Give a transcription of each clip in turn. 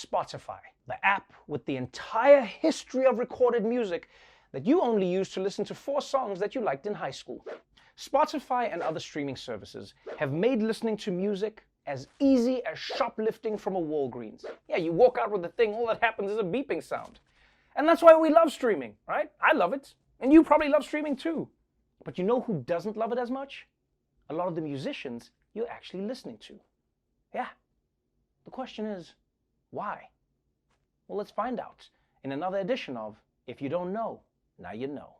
Spotify, the app with the entire history of recorded music that you only used to listen to 4 songs that you liked in high school. Spotify and other streaming services have made listening to music as easy as shoplifting from a Walgreens. Yeah, you walk out with the thing, all that happens is a beeping sound. And that's why we love streaming, right? I love it, and you probably love streaming too. But you know who doesn't love it as much? A lot of the musicians you're actually listening to. Yeah. The question is, why? Well, let's find out in another edition of If You Don't Know, Now You Know.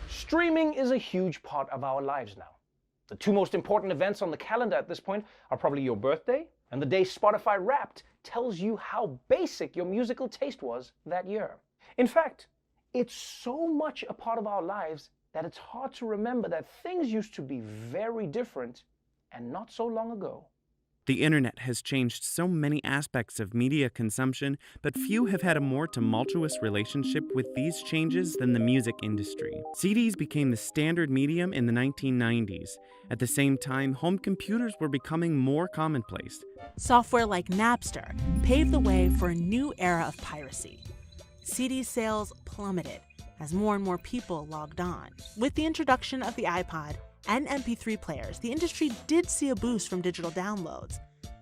Streaming is a huge part of our lives now. The 2 most important events on the calendar at this point are probably your birthday and the day Spotify Wrapped tells you how basic your musical taste was that year. In fact, it's so much a part of our lives that it's hard to remember that things used to be very different and not so long ago. The internet has changed so many aspects of media consumption, but few have had a more tumultuous relationship with these changes than the music industry. CDs became the standard medium in the 1990s. At the same time, home computers were becoming more commonplace. Software like Napster paved the way for a new era of piracy. CD sales plummeted as more and more people logged on. With the introduction of the iPod and MP3 players, the industry did see a boost from digital downloads,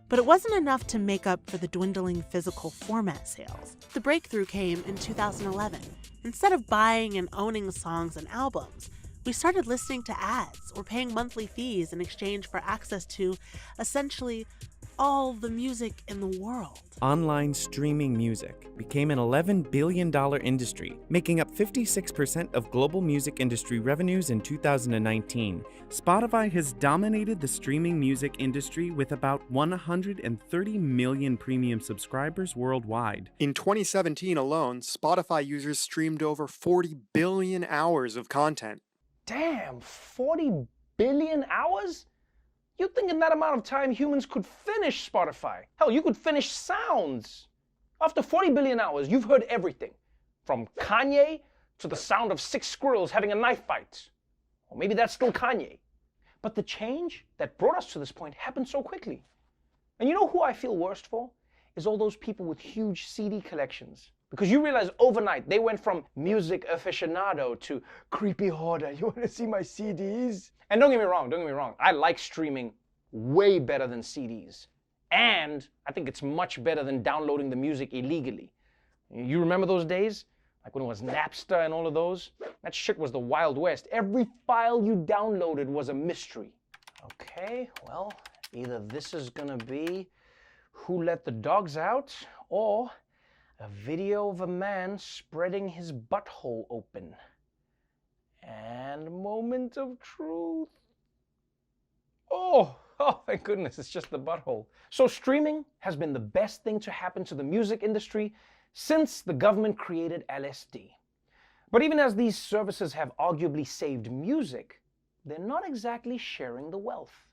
but it wasn't enough to make up for the dwindling physical format sales. The breakthrough came in 2011. Instead of buying and owning songs and albums, we started listening to ads or paying monthly fees in exchange for access to, essentially, all the music in the world. Online streaming music became an $11 billion industry, making up 56% of global music industry revenues in 2019. Spotify has dominated the streaming music industry with about 130 million premium subscribers worldwide. In 2017 alone, Spotify users streamed over 40 billion hours of content. Damn, 40 billion hours? You'd think in that amount of time humans could finish Spotify. Hell, you could finish sounds. After 40 billion hours, you've heard everything. From Kanye to the sound of 6 squirrels having a knife fight. Or maybe that's still Kanye. But the change that brought us to this point happened so quickly. And you know who I feel worst for? Is all those people with huge CD collections. Because you realize overnight they went from music aficionado to creepy hoarder. You want to see my CDs? And don't get me wrong. I like streaming way better than CDs. And I think it's much better than downloading the music illegally. You remember those days? Like when it was Napster and all of those? That shit was the Wild West. Every file you downloaded was a mystery. Okay, well, either this is gonna be Who Let the Dogs Out, or a video of a man spreading his butthole open. And moment of truth. Oh, thank goodness, it's just the butthole. So streaming has been the best thing to happen to the music industry since the government created LSD. But even as these services have arguably saved music, they're not exactly sharing the wealth.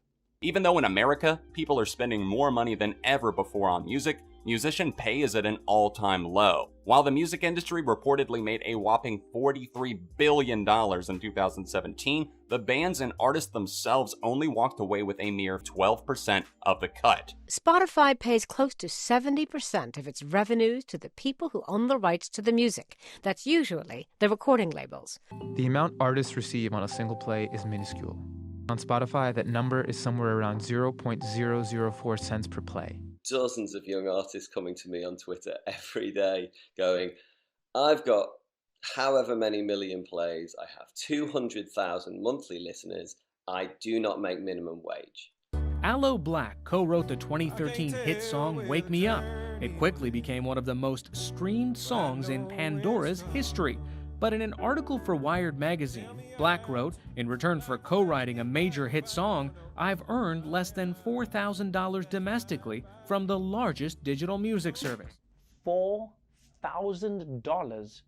Even though in America, people are spending more money than ever before on music, musician pay is at an all-time low. While the music industry reportedly made a whopping $43 billion in 2017, the bands and artists themselves only walked away with a mere 12% of the cut. Spotify pays close to 70% of its revenues to the people who own the rights to the music. That's usually the recording labels. The amount artists receive on a single play is minuscule. On Spotify, that number is somewhere around 0.004 cents per play. Dozens of young artists coming to me on Twitter every day going, I've got however many million plays, I have 200,000 monthly listeners, I do not make minimum wage. Aloe Blacc co-wrote the 2013 hit song Wake Me Up. It quickly became one of the most streamed songs in Pandora's history. But in an article for Wired magazine, Blacc wrote, in return for co-writing a major hit song, I've earned less than $4,000 domestically from the largest digital music service. $4,000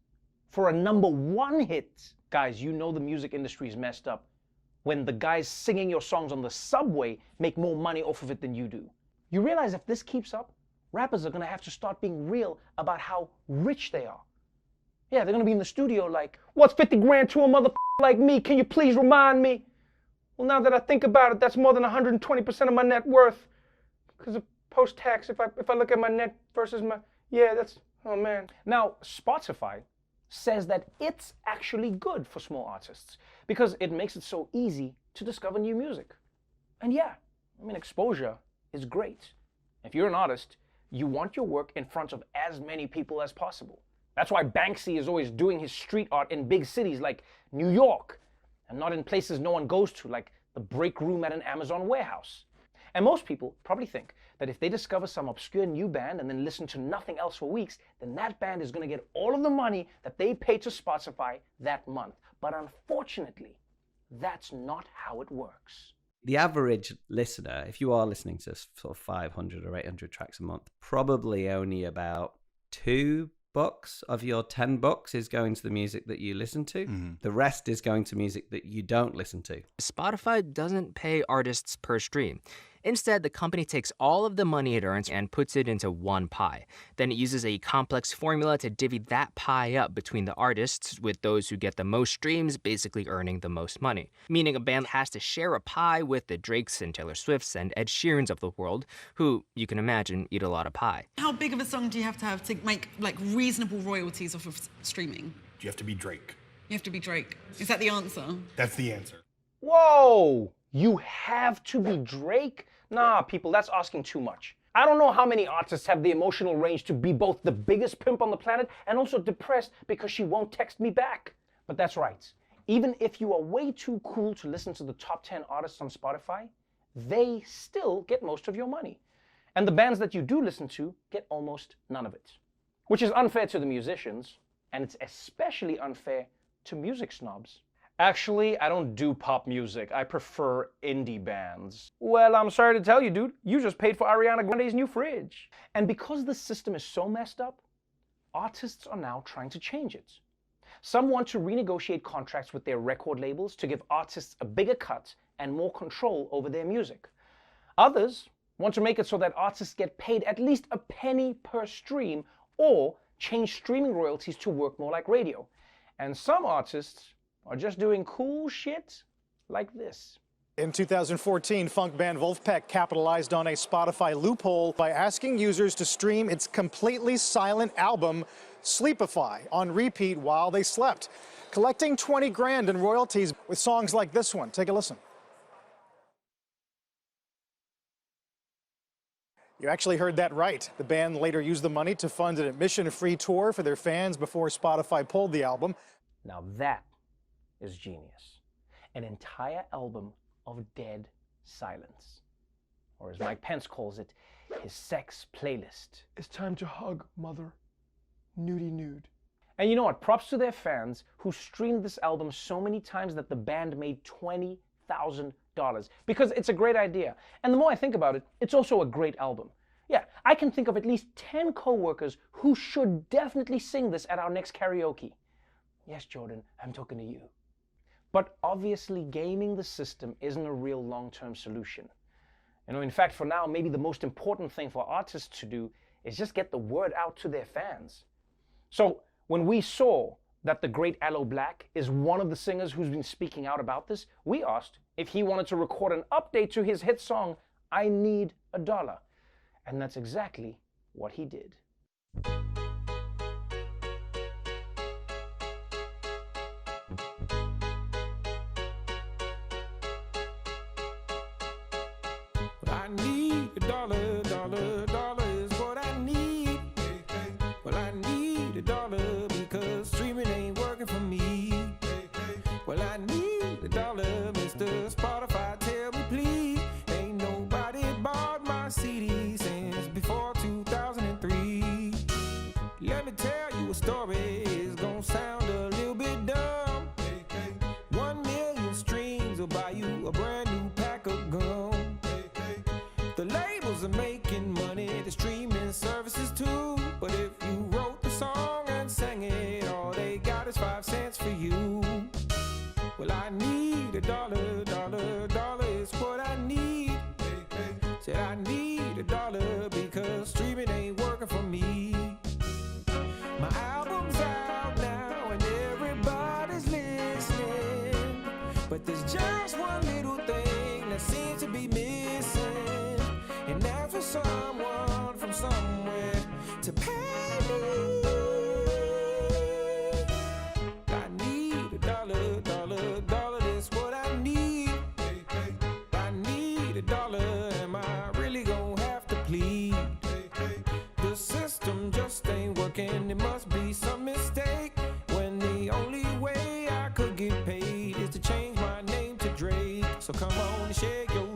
for a #1 hit? Guys, you know the music industry is messed up when the guys singing your songs on the subway make more money off of it than you do. You realize if this keeps up, rappers are gonna have to start being real about how rich they are. Yeah, they're gonna be in the studio like, what's 50 grand to a motherfucking like me, can you please remind me? Well, now that I think about it, that's more than 120% of my net worth. Because of post-tax, if I look at my net versus my, yeah, that's, oh man. Now, Spotify says that it's actually good for small artists because it makes it so easy to discover new music. And yeah, I mean, exposure is great. If you're an artist, you want your work in front of as many people as possible. That's why Banksy is always doing his street art in big cities like New York, and not in places no one goes to, like the break room at an Amazon warehouse. And most people probably think that if they discover some obscure new band and then listen to nothing else for weeks, then that band is going to get all of the money that they paid to Spotify that month. But unfortunately, that's not how it works. The average listener, if you are listening to sort of 500 or 800 tracks a month, probably only about $2 of your $10 is going to the music that you listen to. Mm-hmm. The rest is going to music that you don't listen to. Spotify doesn't pay artists per stream. Instead, the company takes all of the money it earns and puts it into one pie. Then it uses a complex formula to divvy that pie up between the artists, with those who get the most streams basically earning the most money. Meaning a band has to share a pie with the Drakes and Taylor Swifts and Ed Sheerans of the world, who, you can imagine, eat a lot of pie. How big of a song do you have to make like reasonable royalties off of streaming? You have to be Drake. You have to be Drake. Is that the answer? That's the answer. Whoa! You have to be Drake? Nah, people, that's asking too much. I don't know how many artists have the emotional range to be both the biggest pimp on the planet and also depressed because she won't text me back. But that's right. Even if you are way too cool to listen to the top 10 artists on Spotify, they still get most of your money. And the bands that you do listen to get almost none of it. Which is unfair to the musicians, and it's especially unfair to music snobs. Actually, I don't do pop music. I prefer indie bands. Well, I'm sorry to tell you, dude, you just paid for Ariana Grande's new fridge. And because the system is so messed up, artists are now trying to change it. Some want to renegotiate contracts with their record labels to give artists a bigger cut and more control over their music. Others want to make it so that artists get paid at least a penny per stream or change streaming royalties to work more like radio. And some artists are just doing cool shit like this. In 2014, funk band Wolfpack capitalized on a Spotify loophole by asking users to stream its completely silent album, Sleepify, on repeat while they slept, collecting 20 grand in royalties with songs like this one. Take a listen. You actually heard that right. The band later used the money to fund an admission-free tour for their fans before Spotify pulled the album. Now that is genius. An entire album of dead silence. Or as Mike Pence calls it, his sex playlist. It's time to hug, mother. Nudie nude. And you know what? Props to their fans who streamed this album so many times that the band made $20,000. Because it's a great idea. And the more I think about it, it's also a great album. Yeah, I can think of at least 10 co-workers who should definitely sing this at our next karaoke. Yes, Jordan, I'm talking to you. But obviously, gaming the system isn't a real long-term solution. You know, in fact, for now, maybe the most important thing for artists to do is just get the word out to their fans. So when we saw that the great Aloe Blacc is one of the singers who's been speaking out about this, we asked if he wanted to record an update to his hit song, I Need a Dollar. And that's exactly what he did. I need a dollar, dollar, dollar is what I need. Well, I need a dollar because streaming ain't working for me. Well, I need a dollar, Mr. Spotify, tell me please. Ain't nobody bought my CD since before 2003. Let me tell you a story, it's gonna sound a little bit dumb. 1 million streams will buy you a brand new pack of gum. The labels are making money, the streaming services too. But if you wrote the song and sang it, all they got is 5 cents for you. Well, I need a dollar, dollar, dollar is what I need. Said I need a dollar because streaming ain't working for me. My album's out now and everybody's listening. Just one little thing that seems to be missing, and that's for someone from somewhere to pay me. I need a dollar, dollar, dollar, that's what I need. I need a dollar, am I really gonna have to plead? The system just ain't working, it must be some mistake, when the only way I could get paid is to change my name to Drake. So come on and shake your